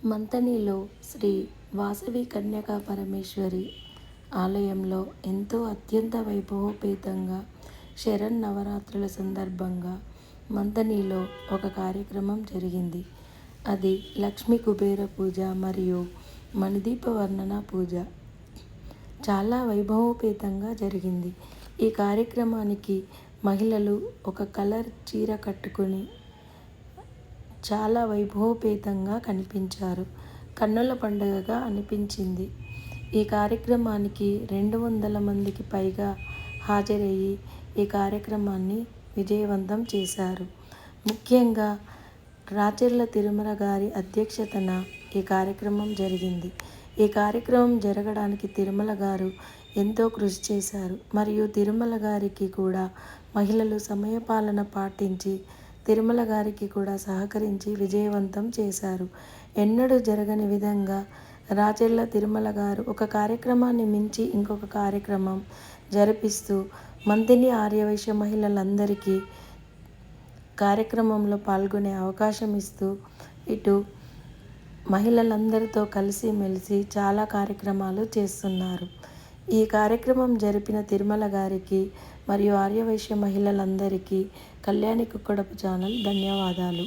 మంతనిలో శ్రీ వాసవి కన్యకా పరమేశ్వరి ఆలయంలో ఎంతో అత్యంత వైభవోపేతంగా శరన్నవరాత్రుల సందర్భంగా మంతనిలో ఒక కార్యక్రమం జరిగింది. అది లక్ష్మీ కుబేర పూజ మరియు మణిదీప వర్ణన పూజ. చాలా వైభవోపేతంగా జరిగింది. ఈ కార్యక్రమానికి మహిళలు ఒక కలర్ చీర కట్టుకుని చాలా వైభవోపేతంగా కనిపించారు. కన్నుల పండుగగా అనిపించింది. ఈ కార్యక్రమానికి 200 మందికి పైగా హాజరయ్యి ఈ కార్యక్రమాన్ని విజయవంతం చేశారు. ముఖ్యంగా రాచెర్ల తిరుమల గారి అధ్యక్షతన ఈ కార్యక్రమం జరిగింది. ఈ కార్యక్రమం జరగడానికి తిరుమల గారు ఎంతో కృషి చేశారు. మరియు తిరుమల గారికి కూడా మహిళలు సమయపాలన పాటించి తిరుమల గారికి కూడా సహకరించి విజయవంతం చేశారు. ఎన్నడూ జరగని విధంగా రాచెర్ల తిరుమల గారు ఒక కార్యక్రమాన్ని మించి ఇంకొక కార్యక్రమం జరిపిస్తూ మంతిని ఆర్యవైశ్య మహిళలందరికీ కార్యక్రమంలో పాల్గొనే అవకాశం ఇస్తూ ఇటు మహిళలందరితో కలిసిమెలిసి చాలా కార్యక్రమాలు చేస్తున్నారు. ఈ కార్యక్రమం జరిపిన తిరుమల గారికి మరియు ఆర్యవైశ్య మహిళలందరికీ కళ్యాణి కుక్కడపు ఛానల్ ధన్యవాదాలు.